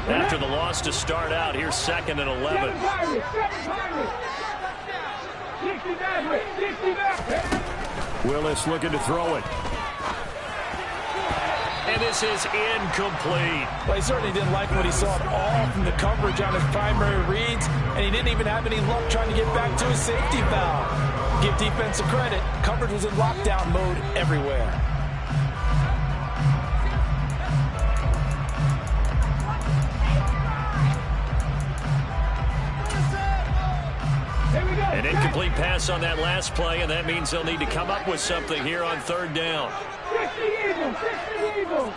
After the loss to start out, here's 2nd and 11. Willis looking to throw it. And this is incomplete. Well, he certainly didn't like what he saw at all from the coverage on his primary reads, and he didn't even have any luck trying to get back to his safety valve. Give defense a credit. Coverage was in lockdown mode everywhere. An incomplete pass on that last play, and that means they'll need to come up with something here on 3rd down. 60 Eagles, 60 Eagles.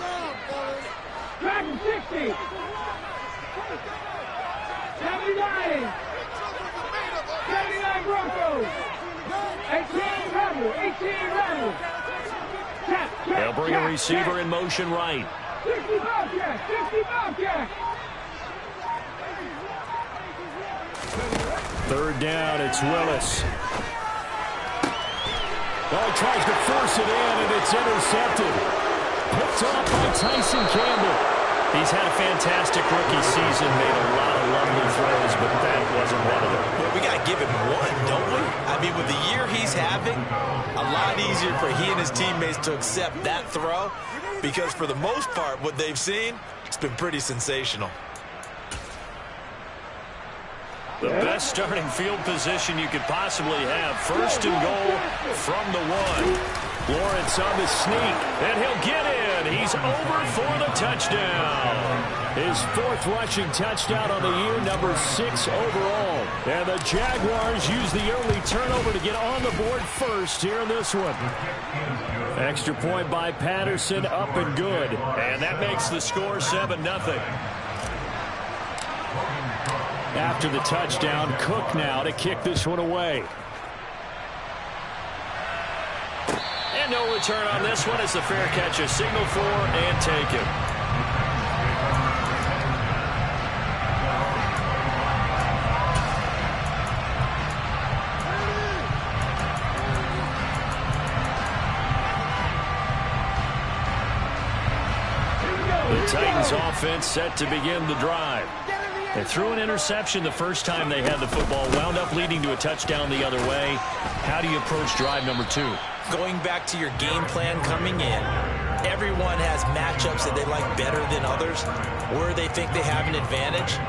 Dragon 60. 79. 79 Broncos. 18 Rebels, 18 Rebels. They'll bring a receiver in motion right. 60 Bobcats, 60 Bobcats. 3rd down, it's Willis. Well, he tries to force it in, and it's intercepted. Picked off by Tyson Campbell. He's had a fantastic rookie season, made a lot of lovely throws, but that wasn't one of them. Well, we got to give him one, don't we? I mean, with the year he's having, a lot easier for he and his teammates to accept that throw, because for the most part, what they've seen, it's been pretty sensational. The best starting field position you could possibly have. 1st and goal from the 1. Lawrence on the sneak, and he'll get in. He's over for the touchdown. His 4th rushing touchdown on the year, number 6 overall. And the Jaguars use the early turnover to get on the board first here in this one. Extra point by Patterson, up and good. And that makes the score 7-0. After the touchdown, Cook now to kick this one away. And no return on this one as the fair catch is signaled for and taken. The Titans offense set to begin the drive. They threw an interception the first time they had the football, wound up leading to a touchdown the other way. How do you approach drive number 2? Going back to your game plan coming in, everyone has matchups that they like better than others, where they think they have an advantage.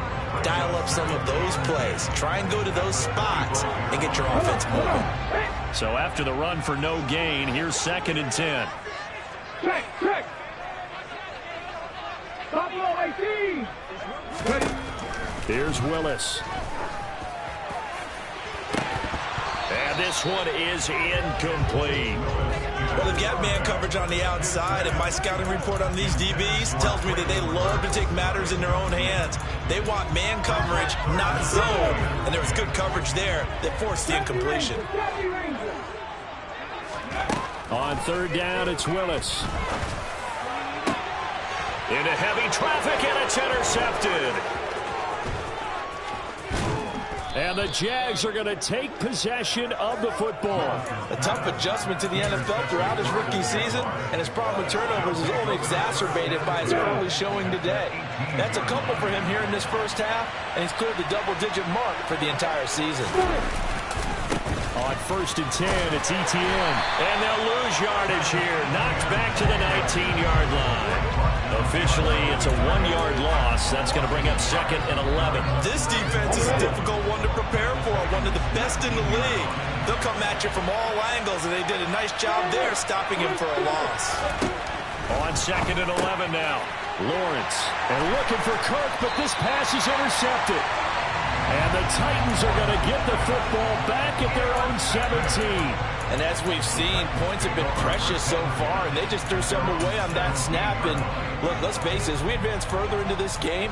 Dial up some of those plays. Try and go to those spots and get your offense moving. So after the run for no gain, here's 2nd and 10. Check. Buffalo 18. Ready. Here's Willis. And this one is incomplete. Well, they've got man coverage on the outside, and my scouting report on these DBs tells me that they love to take matters in their own hands. They want man coverage, not zone, and there was good coverage there that forced the incompletion. On 3rd down, it's Willis. Into heavy traffic, and it's intercepted. And the Jags are going to take possession of the football. A tough adjustment to the NFL throughout his rookie season, and his problem with turnovers is only exacerbated by his early showing today. That's a couple for him here in this first half, and he's cleared the double-digit mark for the entire season. On 1st and 10, it's Etienne. And they'll lose yardage here. Knocked back to the 19-yard line. Officially, it's a 1-yard loss. That's going to bring up 2nd and 11. This defense is a difficult one to prepare for, one of the best in the league. They'll come at you from all angles, and they did a nice job there stopping him for a loss. On 2nd and 11 now. Lawrence, and looking for Kirk, but this pass is intercepted. And the Titans are going to get the football back at their own 17. And as we've seen, points have been precious so far, and they just threw some away on that snap. And look, let's face it, as we advance further into this game,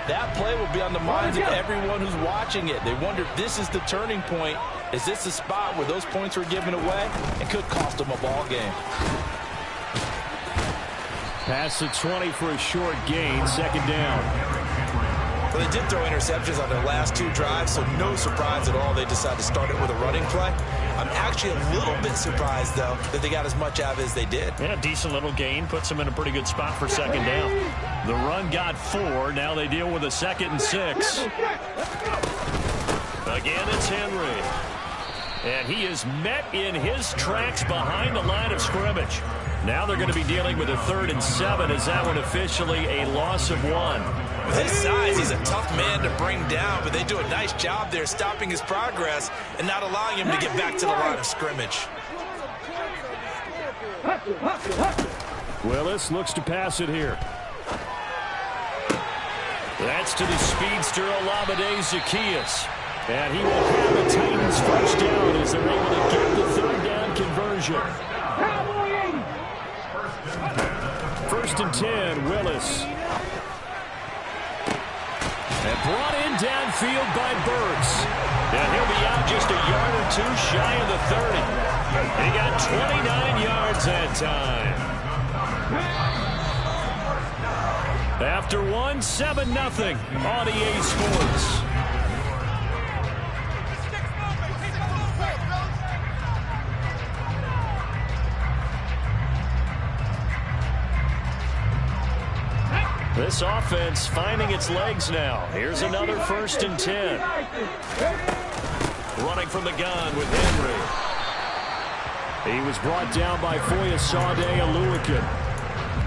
that play will be on the minds of everyone who's watching it. They wonder if this is the turning point. Is this the spot where those points were given away? It could cost them a ball game. Pass the 20 for a short gain, 2nd down. Well, they did throw interceptions on their last 2 drives, so no surprise at all they decided to start it with a running play. I'm actually a little bit surprised, though, that they got as much out of it as they did. Yeah, decent little gain. Puts them in a pretty good spot for second down. The run got 4. Now they deal with a 2nd and 6. Again, it's Henry. And he is met in his tracks behind the line of scrimmage. Now they're going to be dealing with a 3rd and 7. Is that one officially a loss of 1? With his size, he's a tough man to bring down, but they do a nice job there stopping his progress and not allowing him to get back to the line of scrimmage. Willis looks to pass it here. That's to the speedster Olamide Zaccheaus. And he will have the Titans first down as they're able to get the 3rd down conversion. 1st and 10, Willis. And brought in downfield by Burks. And he'll be out just a yard or 2 shy of the 30. He got 29 yards that time. After 1, 7-0 on EA Sports. This offense finding its legs now. Here's another 1st and 10. Running from the gun with Henry. He was brought down by Foyesade Oluokun.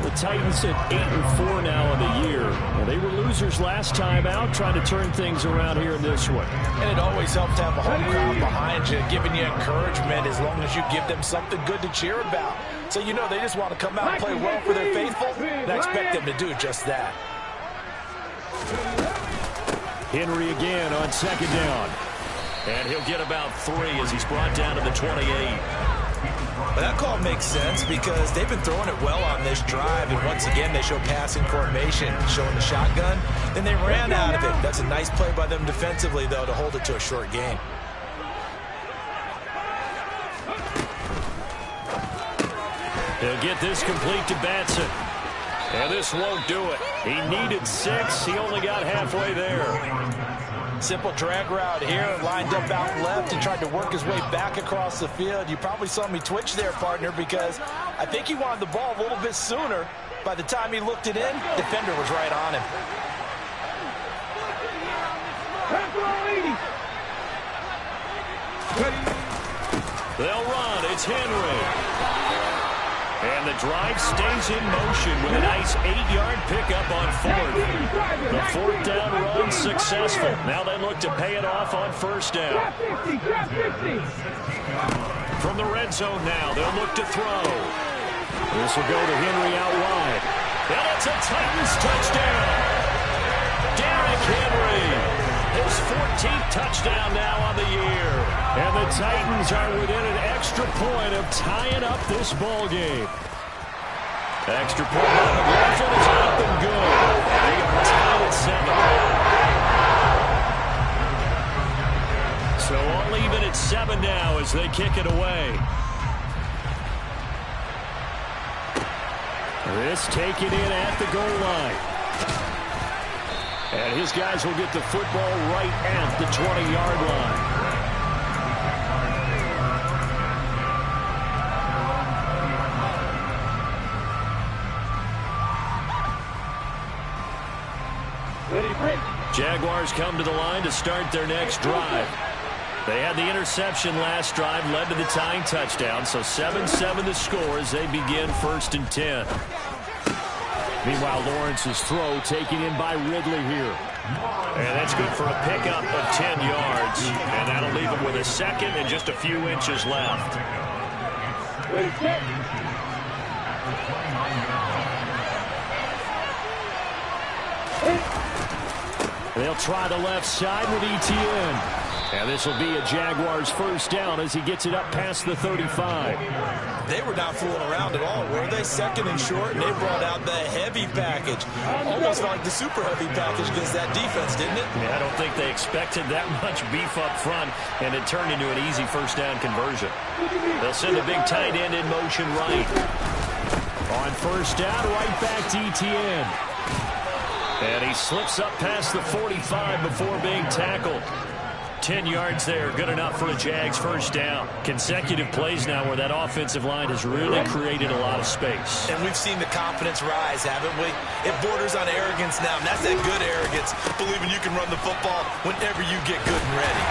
The Titans at 8-4 now in the year. Well, they were losers last time out, trying to turn things around here in this one. And it always helps to have a home crowd behind you, giving you encouragement as long as you give them something good to cheer about. So you know they just want to come out and play well for their faithful, and I expect them to do just that. Henry again on 2nd down. And he'll get about 3 as he's brought down to the 28. But that call makes sense because they've been throwing it well on this drive, and once again they show passing formation, showing the shotgun. Then they ran out of it. That's a nice play by them defensively, though, to hold it to a short gain. They'll get this complete to Batson. And this won't do it. He needed 6. He only got halfway there. Simple drag route here, lined up out left and tried to work his way back across the field. You probably saw me twitch there, partner, because I think he wanted the ball a little bit sooner. By the time he looked it in, defender was right on him. They'll run. It's Henry. And the drive stays in motion with a nice 8-yard pickup on 4th. The 4th down run successful. Now they look to pay it off on 1st down. From the red zone now, they'll look to throw. This will go to Henry out wide. And it's a Titans touchdown. Derrick Henry. His 14th touchdown now on the year. And the Titans are within an extra point of tying up this ball game. Extra point on the Griffin is up and good. They are tied at 7. So all even at 7 now as they kick it away. This taken in at the goal line. And his guys will get the football right at the 20-yard line. Jaguars come to the line to start their next drive. They had the interception last drive, led to the tying touchdown, so 7-7 the score as they begin 1st and 10. Meanwhile, Lawrence's throw taken in by Ridley here. And that's good for a pickup of 10 yards. And that'll leave him with a 2nd and just a few inches left. They'll try the left side with ETN. And this will be a Jaguars 1st down as he gets it up past the 35. They were not fooling around at all, were they? 2nd and short, and they brought out the heavy package. Almost like the super heavy package against that defense, didn't it? Yeah, I don't think they expected that much beef up front, and it turned into an easy 1st down conversion. They'll send a big tight end in motion right. On 1st down, right back to ETN. And he slips up past the 45 before being tackled. 10 yards there, good enough for a Jags first down. Consecutive plays now where that offensive line has really created a lot of space. And we've seen the confidence rise, haven't we? It borders on arrogance now, and that's that good arrogance, believing you can run the football whenever you get good and ready.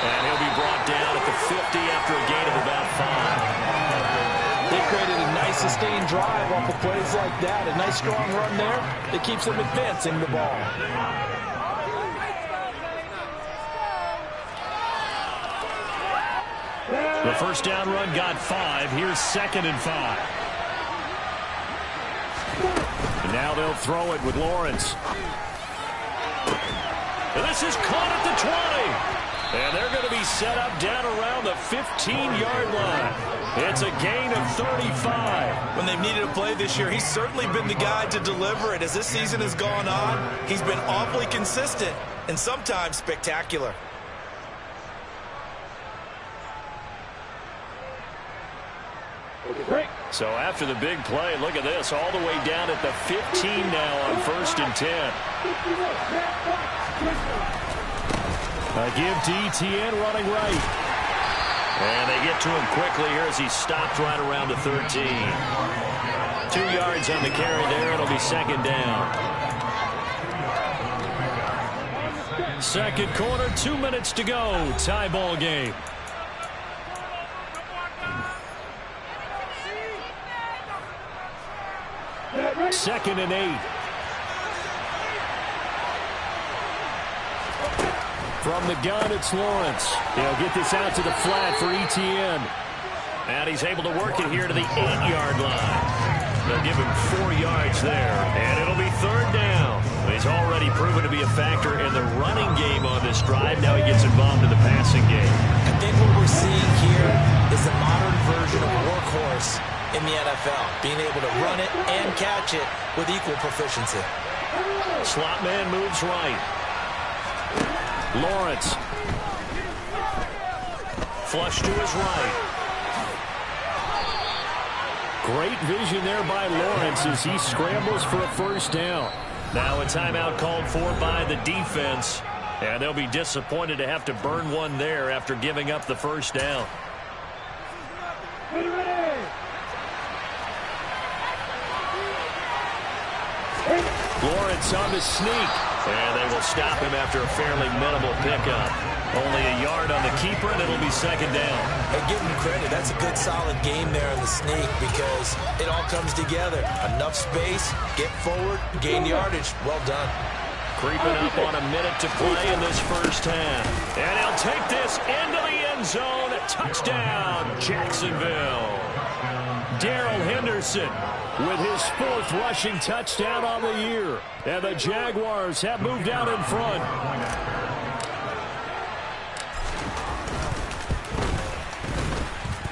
And he'll be brought down at the 50 after a gain of about 5. They created a nice sustained drive off of plays like that. A nice strong run there that keeps them advancing the ball. The first down run got 5. Here's 2nd and 5. And now they'll throw it with Lawrence. And this is caught at the 20. And they're going to be set up down around the 15-yard line. It's a gain of 35. When they've needed a play this year, he's certainly been the guy to deliver it. As this season has gone on, he's been awfully consistent and sometimes spectacular. So after the big play, look at this, all the way down at the 15 now on 1st and 10. A give to Etienne running right. And they get to him quickly here as he stopped right around the 13. 2 yards on the carry there. It'll be 2nd down. Second quarter, 2 minutes to go. Tie ball game. Second and 8. From the gun, it's Lawrence. He'll get this out to the flat for Etienne. And he's able to work it here to the 8-yard line. They'll give him 4 yards there. And it'll be 3rd down. He's already proven to be a factor in the running game on this drive. Now he gets involved in the passing game. I think what we're seeing here is the modern version of workhorse in the NFL, being able to run it and catch it with equal proficiency. Slot man moves right. Lawrence. Flush to his right. Great vision there by Lawrence as he scrambles for a first down. Now a timeout called for by the defense. And they'll be disappointed to have to burn one there after giving up the first down. Lawrence on the sneak. And they will stop him after a fairly minimal pickup. Only a yard on the keeper, and it'll be 2nd down. Hey, give him credit. That's a good, solid game there on the sneak because it all comes together. Enough space, get forward, gain yardage. Well done. Creeping up on a minute to play in this first half. And he'll take this into the end zone. Touchdown, Jacksonville. Darrell Henderson with his 4th rushing touchdown on the year. And the Jaguars have moved out in front.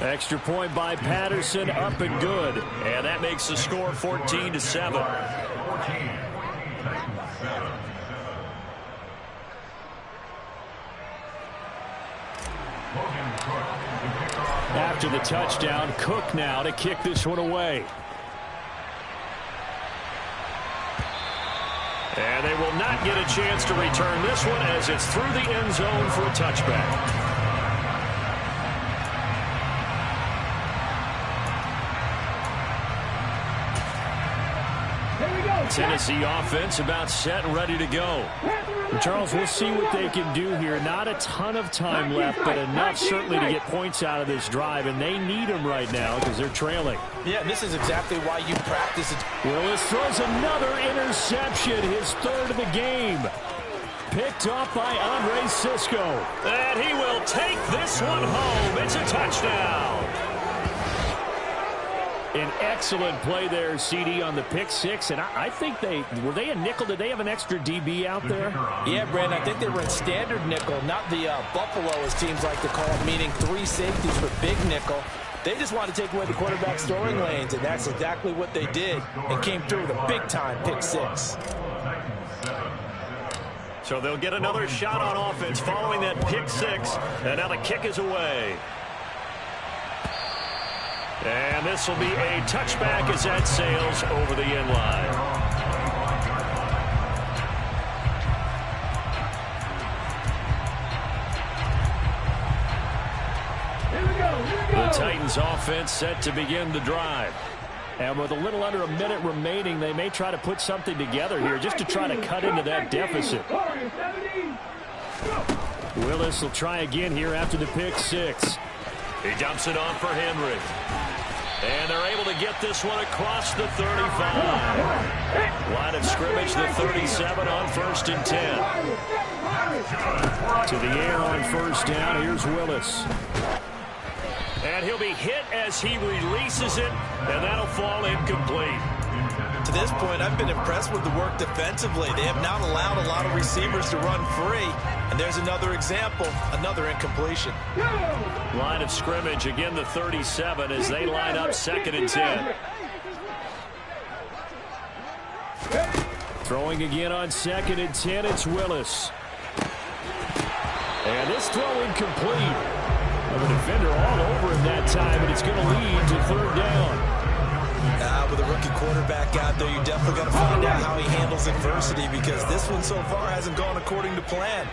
Extra point by Patterson, up and good. And that makes the score 14-7. After the touchdown, Cook now to kick this one away. And they will not get a chance to return this one as it's through the end zone for a touchback. Tennessee offense about set and ready to go. Charles, we'll see what they can do here. Not a ton of time left, but enough certainly to get points out of this drive, and they need them right now because they're trailing. Yeah, this is exactly why you practice it. Willis throws another interception, his 3rd of the game. Picked off by Andre Cisco. And he will take this one home. It's a touchdown. An excellent play there, CD, on the pick 6. And I think were they a nickel? Did they have an extra DB out there? Yeah, Brandon, I think they were in standard nickel, not the Buffalo, as teams like to call it, meaning 3 safeties for big nickel. They just wanted to take away the quarterback's throwing lanes, and that's exactly what they did and came through with a big-time pick 6. So they'll get another shot on offense following that pick 6, and now the kick is away. And this will be a touchback as that sails over the end line. Titans offense set to begin the drive. And with a little under a minute remaining, they may try to put something together here just to try to cut into that deficit. Willis will try again here after the pick six. He dumps it on for Henry. And they're able to get this one across the 35. Line of scrimmage, the 37 on 1st and 10. To the air on first down. Here's Willis. And he'll be hit as he releases it, and that'll fall incomplete. To this point, I've been impressed with the work defensively. They have not allowed a lot of receivers to run free. And there's another example, another incompletion. Line of scrimmage, again the 37 as they line up 2nd and 10. Throwing again on 2nd and 10, it's Willis. And this throw incomplete. The defender all over him that time, and it's going to lead to 3rd down. With a rookie quarterback out there, you definitely got to find out how he handles adversity, because this one so far hasn't gone according to plan.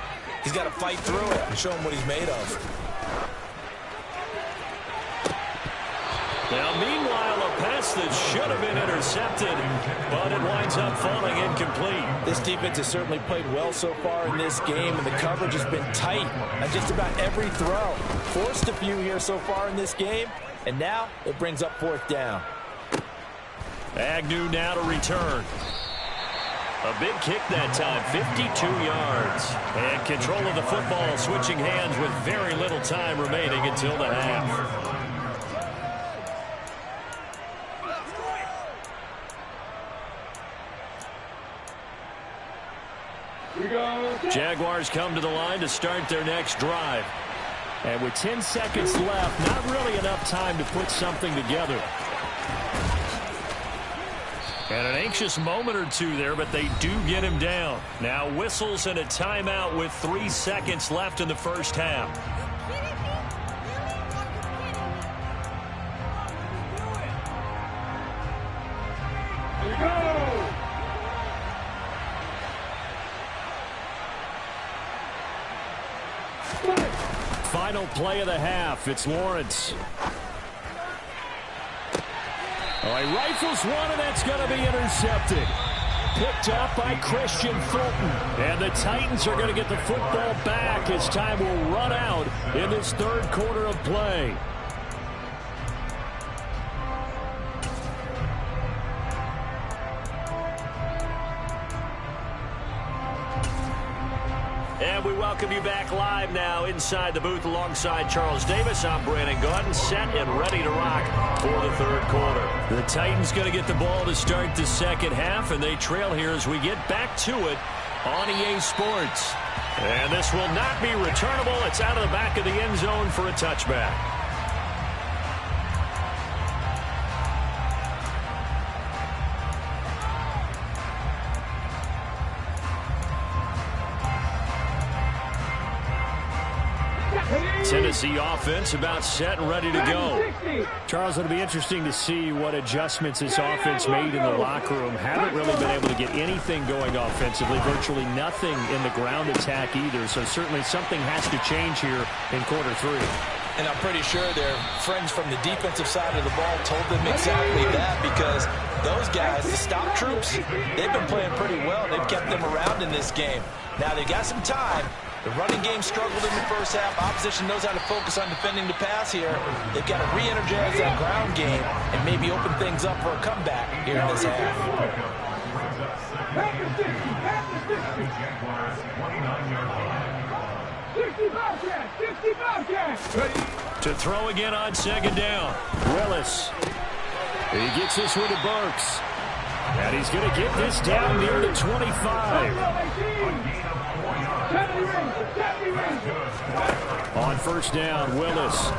He's got to fight through it and show him what he's made of. Now, meanwhile, a pass that should have been intercepted, but it winds up falling incomplete. This defense has certainly played well so far in this game, and the coverage has been tight on just about every throw. Forced a few here so far in this game, and now it brings up 4th down. Agnew now to return. A big kick that time, 52 yards. And control of the football, switching hands with very little time remaining until the half. Jaguars come to the line to start their next drive. And with 10 seconds left, not really enough time to put something together. And an anxious moment or two there, but they do get him down. Now whistles and a timeout with 3 seconds left in the first half. Here we go. Final play of the half. It's Lawrence. Oh, he rifles one, and that's going to be intercepted. Picked up by Christian Fulton. And the Titans are going to get the football back as time will run out in this 3rd quarter of play. And we welcome you back live now inside the booth alongside Charles Davis. I'm Brandon Gaudin, set and ready to rock for the 3rd quarter. The Titans going to get the ball to start the 2nd half, and they trail here as we get back to it on EA Sports. And this will not be returnable. It's out of the back of the end zone for a touchback. Tennessee offense about set and ready to go. Charles, it'll be interesting to see what adjustments this offense made in the locker room. Haven't really been able to get anything going offensively, virtually nothing in the ground attack either. So certainly something has to change here in quarter 3. And I'm pretty sure their friends from the defensive side of the ball told them exactly that, because those guys, the stop troops, they've been playing pretty well. They've kept them around in this game. Now they've got some time. The running game struggled in the first half. Opposition knows how to focus on defending the pass here. They've got to re-energize that ground game and maybe open things up for a comeback here in this half. To throw again on 2nd down. Willis. He gets this one to Burks. And he's going to get this down near the 25. On first down, Willis.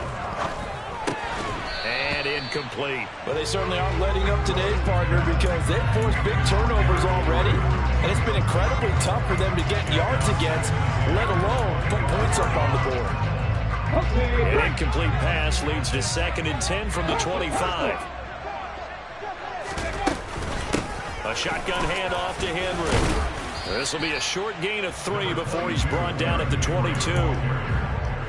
And incomplete. But they certainly aren't letting up today, partner, because they've forced big turnovers already. And it's been incredibly tough for them to get yards against, let alone put points up on the board. An incomplete pass leads to 2nd and 10 from the 25. A shotgun handoff to Henry. This will be a short gain of 3 before he's brought down at the 22.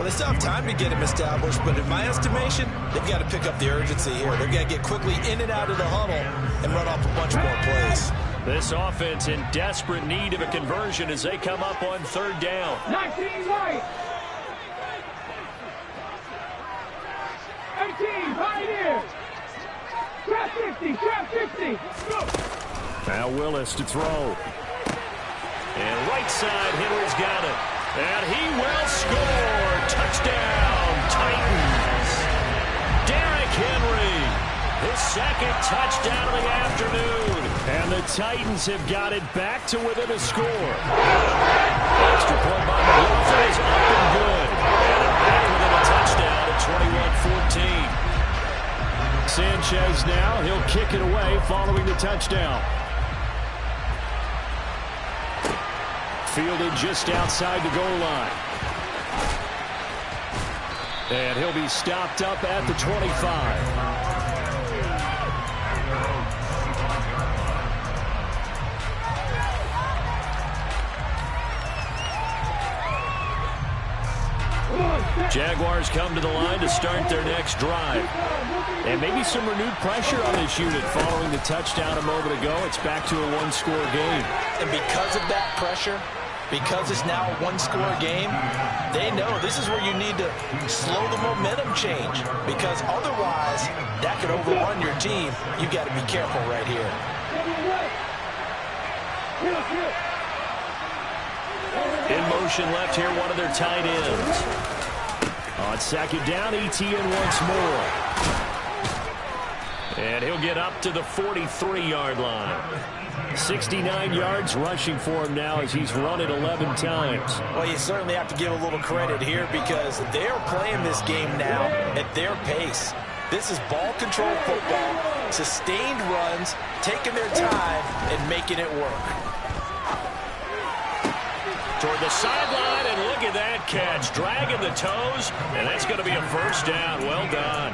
Well, they still have time to get him established, but in my estimation, they've got to pick up the urgency here. They've got to get quickly in and out of the huddle and run off a bunch more plays. This offense in desperate need of a conversion as they come up on third down. 19 right. 18 Pioneer. Trap 50, trap 50. Now Willis to throw. And right side, Henry's got it. And he will score. Touchdown, Titans. Derrick Henry, his second touchdown of the afternoon. And the Titans have got it back to within a score. Extra point by McLaughlin is up and good. And back within a touchdown at 21-14. Sanchez now, he'll kick it away following the touchdown. Fielded just outside the goal line. And he'll be stopped up at the 25. Jaguars come to the line to start their next drive. And maybe some renewed pressure on this unit following the touchdown a moment ago. It's back to a one-score game. And because of that pressure, because it's now a one-score game, they know this is where you need to slow the momentum change, because otherwise that could overrun your team. You've got to be careful right here. In motion left here, one of their tight ends. On second down, Etienne once more. And he'll get up to the 43-yard line. 69 yards rushing for him now as he's run it 11 times. Well, you certainly have to give a little credit here because they're playing this game now at their pace. This is ball control football, sustained runs, taking their time and making it work. Toward the sideline, and look at that catch. Dragging the toes, and that's going to be a first down. Well done.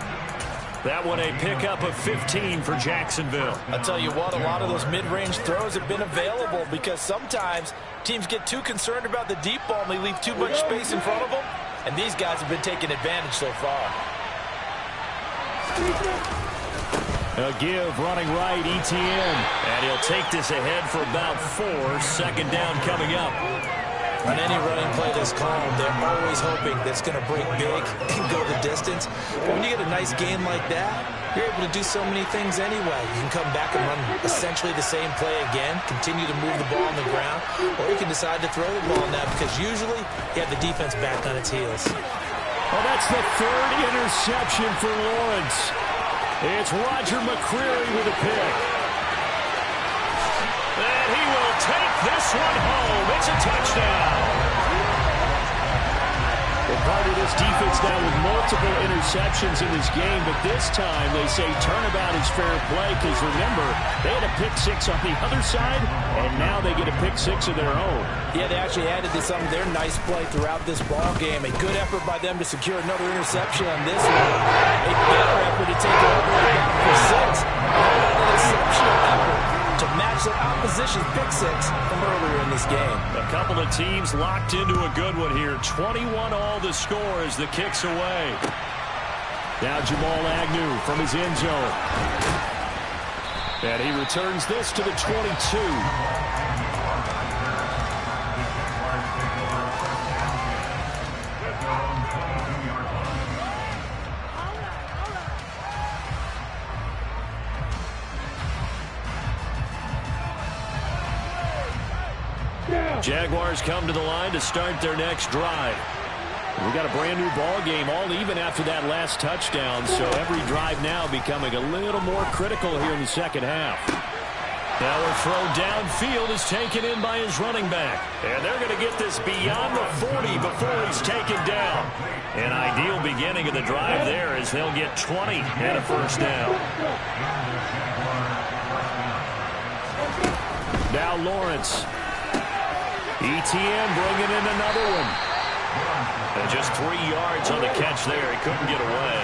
That one a pickup of 15 for Jacksonville. I'll tell you what, a lot of those mid-range throws have been available because sometimes teams get too concerned about the deep ball and they leave too much space in front of them, and these guys have been taking advantage so far. A give running right, Etienne. And he'll take this ahead for about 4. Second down coming up. On any running play that's called, they're always hoping that's going to break big and go the distance. But when you get a nice game like that, you're able to do so many things anyway. You can come back and run essentially the same play again, continue to move the ball on the ground, or you can decide to throw the ball now because usually you have the defense back on its heels. Oh, that's the third interception for Lawrence. It's Roger McCreary with a pick. And he will take this one home. It's a touchdown. Well, part of this defense now with multiple interceptions in this game, but this time they say turnabout is fair play because, remember, they had a pick 6 on the other side, and now they get a pick 6 of their own. Yeah, they actually added to some of their nice play throughout this ball game. A good effort by them to secure another interception on this one. A better effort to take it over and back for 6. An exceptional effort to match the opposition's pick 6 from earlier in this game. A couple of teams locked into a good one here. 21 all the score as the kick's away. Now Jamal Agnew from his end zone. And he returns this to the 22. Jaguars come to the line to start their next drive. We got a brand new ball game, all even after that last touchdown, so every drive now becoming a little more critical here in the second half. Now a throw downfield is taken in by his running back. And they're going to get this beyond the 40 before he's taken down. An ideal beginning of the drive there as they'll get 20 and a first down. Now Lawrence. Etienne bringing in another one. And just 3 yards on the catch there. He couldn't get away.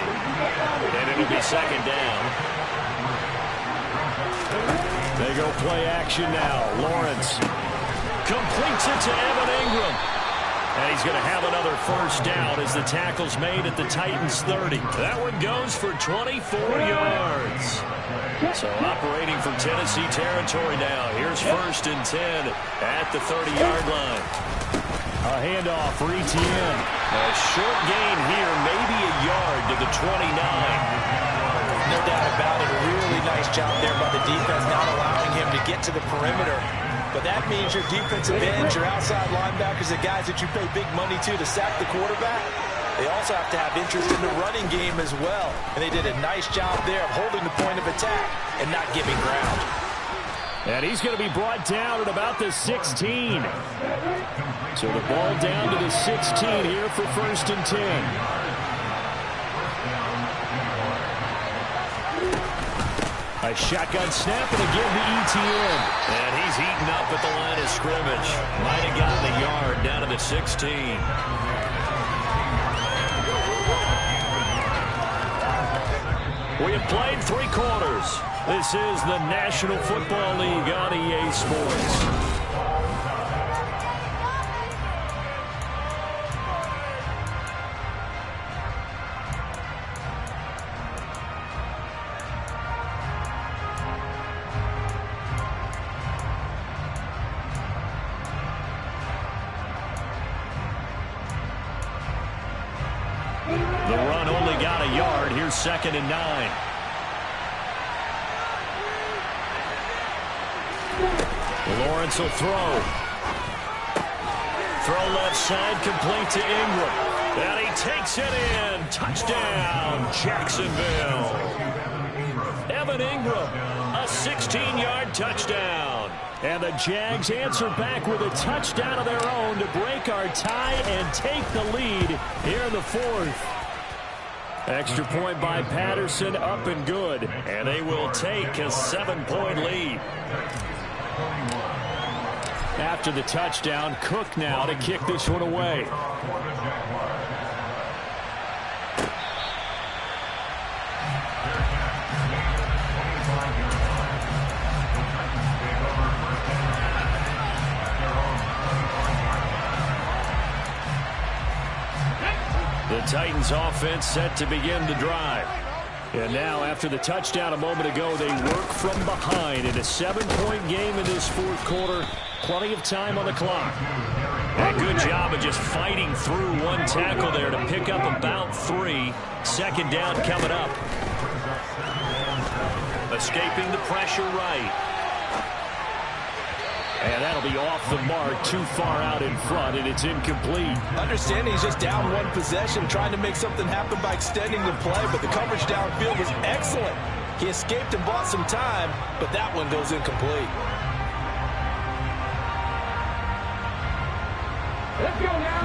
And it'll be second down. They go play action now. Lawrence completes it to Evan Ingram. And he's going to have another first down as the tackle's made at the Titans' 30. That one goes for 24 yards. So operating from Tennessee territory now. Here's 1st and 10 at the 30-yard line. A handoff for Etienne. A short gain here, maybe a yard to the 29. No doubt about it. A really nice job there by the defense, not allowing him to get to the perimeter. But that means your defensive ends, your outside linebackers, the guys that you pay big money to sack the quarterback, they also have to have interest in the running game as well. And they did a nice job there of holding the point of attack and not giving ground. And he's going to be brought down at about the 16. So the ball down to the 16 here for 1st and 10. A shotgun snap and again to Etienne. And he's eaten up at the line of scrimmage. Might have gotten a yard down to the 16. We have played 3 quarters. This is the National Football League on EA Sports. The run only got a yard. Here's 2nd and 9. Lawrence will throw. Throw left side, complete to Ingram. And he takes it in. Touchdown, Jacksonville. Evan Ingram, a 16-yard touchdown. And the Jags answer back with a touchdown of their own to break our tie and take the lead here in the 4th. Extra point by Patterson, up and good. And they will take a 7-point lead. After the touchdown, Cook now to kick this one away. The Titans offense set to begin the drive. And now after the touchdown a moment ago, they work from behind in a 7-point game in this 4th quarter. Plenty of time on the clock. And a good job of just fighting through one tackle there to pick up about 3. 2nd down coming up. Escaping the pressure right. And that'll be off the mark, too far out in front, and it's incomplete. Understanding he's just down 1 possession, trying to make something happen by extending the play, but the coverage downfield was excellent. He escaped and bought some time, but that one goes incomplete.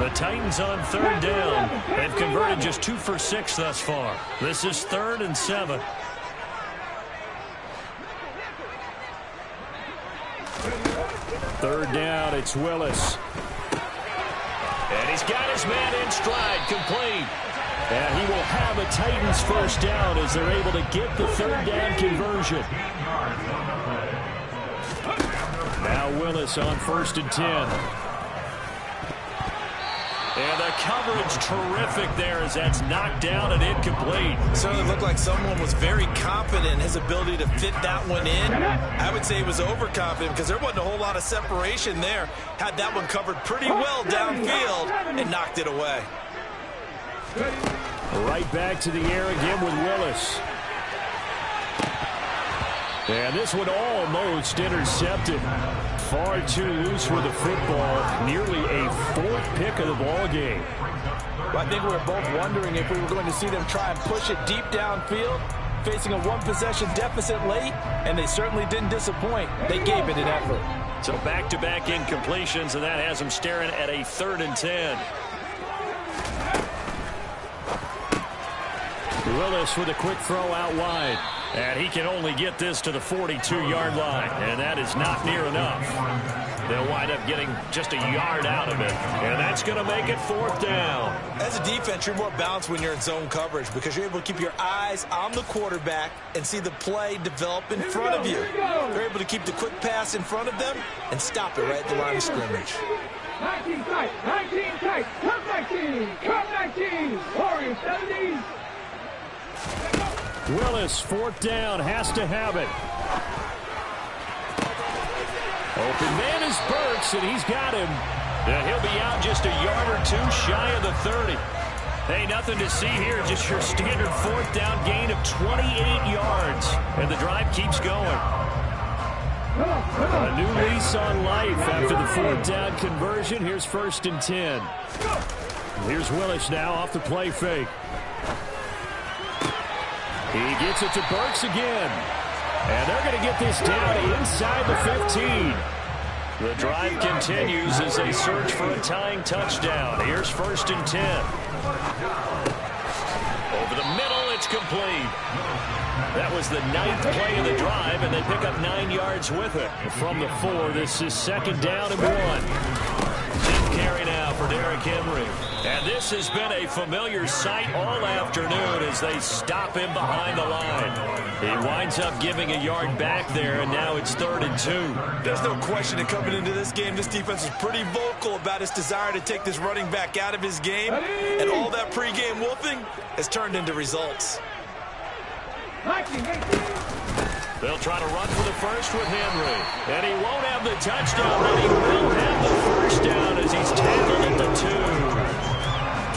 The Titans on 3rd down. They've converted just 2 for 6 thus far. This is 3rd and 7. Third down, it's Willis. And he's got his man in stride, complete. And he will have a Titans first down as they're able to get the 3rd down conversion. Now Willis on 1st and 10. And the coverage terrific there as that's knocked down and incomplete. Certainly looked like someone was very confident in his ability to fit that one in. I would say he was overconfident because there wasn't a whole lot of separation there. Had that one covered pretty well downfield and knocked it away. Right back to the air again with Willis. And this one almost intercepted. Far too loose with the football. Nearly a 4th pick of the ball game. Well, I think we were both wondering if we were going to see them try and push it deep downfield, facing a 1-possession deficit late, and they certainly didn't disappoint. They gave it an effort. So back-to-back incompletions, and that has them staring at a 3rd and 10. Willis with a quick throw out wide. And he can only get this to the 42-yard line. And that is not near enough. They'll wind up getting just a yard out of it. And that's going to make it 4th down. As a defense, you're more balanced when you're in zone coverage because you're able to keep your eyes on the quarterback and see the play develop in front of you. You're able to keep the quick pass in front of them and stop it right at the line of scrimmage. 19 tight, 19 tight, come 19, come 19, Warriors 70. Willis, fourth down, has to have it. Open man is Burks, and he's got him. And he'll be out just a yard or two shy of the 30. Hey, nothing to see here, just your standard fourth down gain of 28 yards. And the drive keeps going. A new lease on life after the fourth down conversion. Here's 1st and 10. Here's Willis now off the play fake. He gets it to Burks again. And they're going to get this down inside the 15. The drive continues as they search for a tying touchdown. Here's 1st and 10. Over the middle, it's complete. That was the 9th play of the drive, and they pick up 9 yards with it. From the 4, this is 2nd down and 1. 10th carry now for Derrick Henry. And this has been a familiar sight all afternoon as they stop him behind the line. He winds up giving a yard back there, and now it's 3rd and 2. There's no question that coming into this game, this defense is pretty vocal about its desire to take this running back out of his game. And all that pregame wolfing has turned into results. They'll try to run for the first with Henry. And he won't have the touchdown, but he will have the first down as he's tackled at the 2.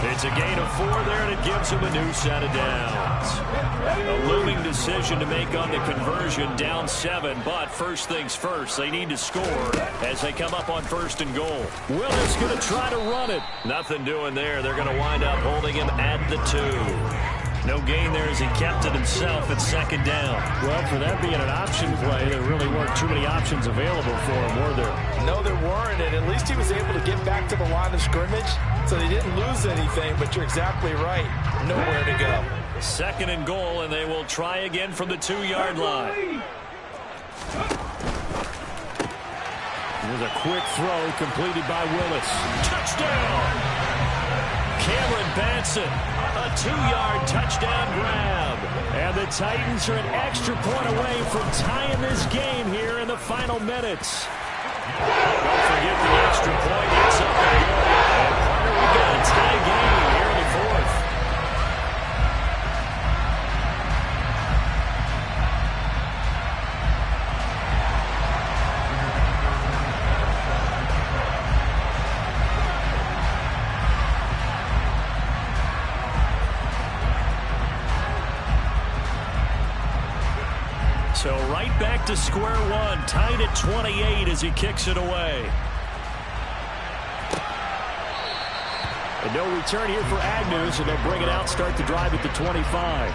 It's a gain of 4 there, and it gives him a new set of downs. A looming decision to make on the conversion, down 7. But first things first, they need to score as they come up on 1st and goal. Willis going to try to run it. Nothing doing there. They're going to wind up holding him at the 2. No gain there as he kept it himself at 2nd down. Well, for that being an option play, there really weren't too many options available for him, were there? No, there weren't, and at least he was able to get back to the line of scrimmage, so they didn't lose anything, but you're exactly right. Nowhere to go. 2nd and goal, and they will try again from the 2-yard line. Here's a quick throw completed by Willis. Touchdown! Cameron Batson. A 2-yard touchdown grab. And the Titans are an extra point away from tying this game here in the final minutes. Don't forget the extra point. It's up and good. And partner, we got a tie game here in the 4th. So right back to square one, tied at 28 as he kicks it away. And no return here for Agnew, so they'll bring it out, start the drive at the 25.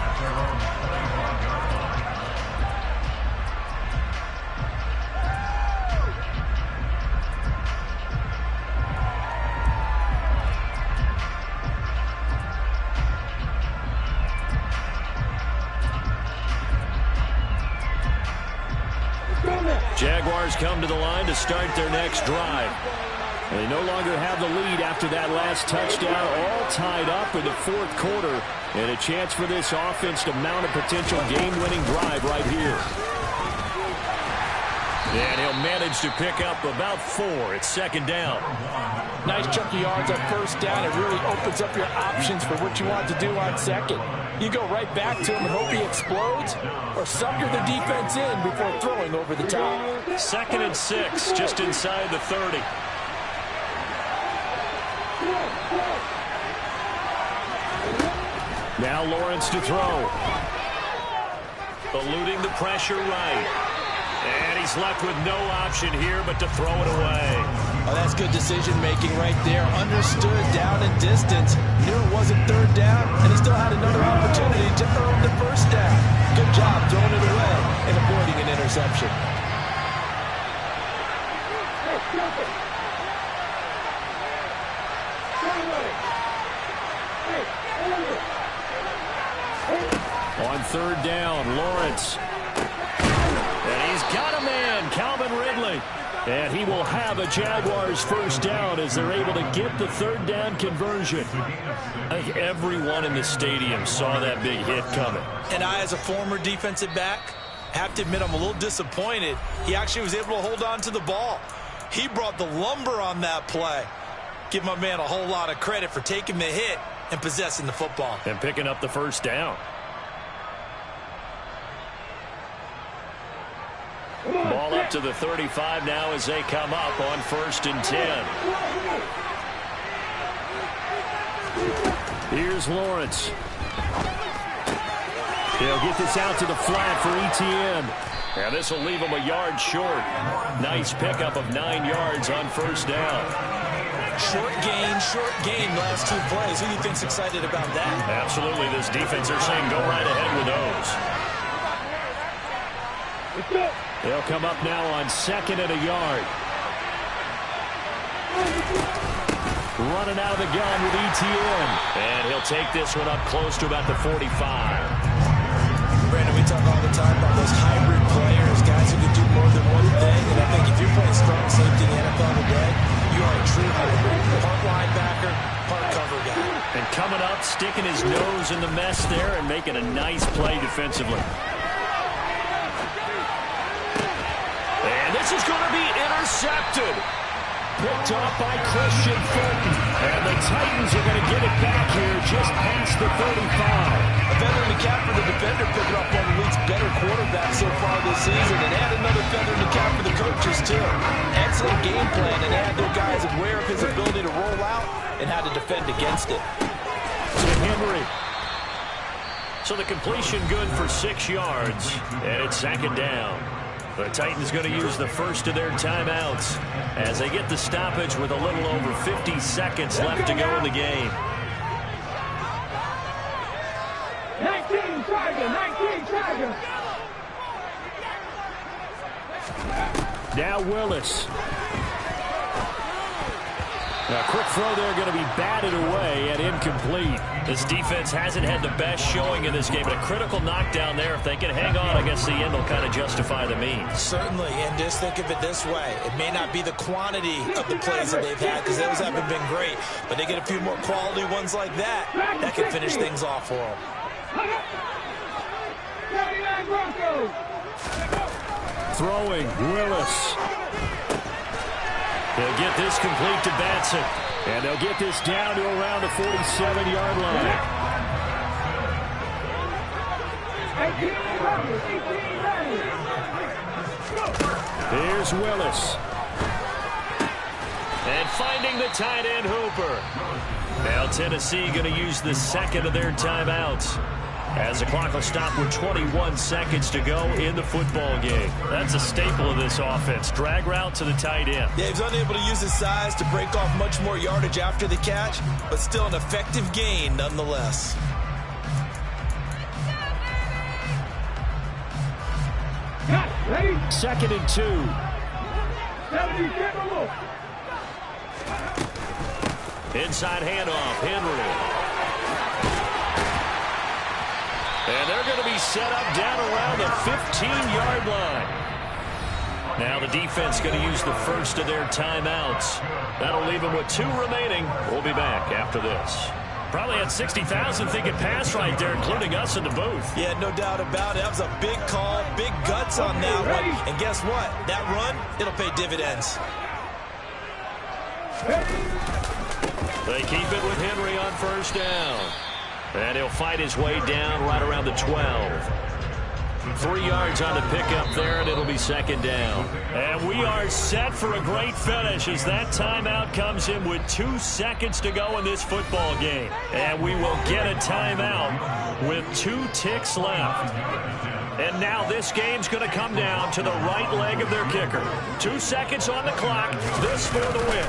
Jaguars come to the line to start their next drive. And they no longer have the lead after that last touchdown, all tied up in the 4th quarter. And a chance for this offense to mount a potential game-winning drive right here. And he'll manage to pick up about 4. It's 2nd down. Nice chunky yards on 1st down. It really opens up your options for what you want to do on 2nd. You go right back to him and hope he explodes, or sucker the defense in before throwing over the top. 2nd and 6, just inside the 30. Now Lawrence to throw. Eluding the pressure right. And he's left with no option here but to throw it away. Oh, that's good decision-making right there. Understood down and distance. Knew it wasn't 3rd down, and he still had another opportunity to earn the 1st down. Good job throwing it away and avoiding an interception. On 3rd down, Lawrence. And he's got a man, Calvin Ridley. And he will have a Jaguars 1st down as they're able to get the 3rd down conversion. I think everyone in the stadium saw that big hit coming. And I, as a former defensive back, have to admit I'm a little disappointed. He actually was able to hold on to the ball. He brought the lumber on that play. Give my man a whole lot of credit for taking the hit and possessing the football. And picking up the first down. Ball up to the 35 now as they come up on 1st and 10. Here's Lawrence. He'll get this out to the flat for Etienne. And this will leave him a yard short. Nice pickup of 9 yards on 1st down. Short gain last 2 plays. Who do you think's excited about that? Absolutely. This defense are saying go right ahead with those. They'll come up now on 2nd and a yard. Running out of the gun with Etienne. And he'll take this one up close to about the 45. Brandon, we talk all the time about those hybrid players, guys who can do more than one thing. And I think if you're playing strong safety in the NFL today, you are a true hybrid. Part linebacker, part cover guy. And coming up, sticking his nose in the mess there and making a nice play defensively. And this is going to be intercepted. Picked off by Christian Fulton. And the Titans are going to get it back here just past the 35. Feather in the cap for the defender, picking up one of the league's better quarterbacks so far this season, and add another feather in the cap for the coaches, too. Excellent game plan, and add their guys aware of his ability to roll out and how to defend against it. To Henry. So the completion good for 6 yards, and it's 2nd down. The Titans going to use the first of their timeouts as they get the stoppage with a little over 50 seconds left to go in the game. 19 Tiger. Now Willis. Now, quick throw there going to be batted away and incomplete. This defense hasn't had the best showing in this game, but a critical knockdown there. If they can hang on, I guess the end will kind of justify the means. Certainly, and just think of it this way. It may not be the quantity of the plays that they've had, because those haven't been great, but they get a few more quality ones like that, that can finish things off for them. Throwing, Willis. They'll get this complete to Batson. And they'll get this down to around the 47-yard line. Here's Willis. And finding the tight end Hooper. Now Tennessee going to use the second of their timeouts, as the clock will stop with 21 seconds to go in the football game. That's a staple of this offense. Drag route to the tight end. Yeah, he's unable to use his size to break off much more yardage after the catch, but still an effective gain nonetheless. Ready? 2nd and 2. 70, Inside handoff, Henry. And they're going to be set up down around the 15-yard line. Now the defense going to use the first of their timeouts. That'll leave them with 2 remaining. We'll be back after this. Probably had 60,000 thinking pass right there, including us in the booth. Yeah, no doubt about it. That was a big call, big guts on that one. And guess what? That run, it'll pay dividends. They keep it with Henry on 1st down. And he'll fight his way down right around the 12. 3 yards on the pickup there, and it'll be 2nd down. And we are set for a great finish as that timeout comes in with 2 seconds to go in this football game. And we will get a timeout with 2 ticks left. And now this game's going to come down to the right leg of their kicker. 2 seconds on the clock. This for the win.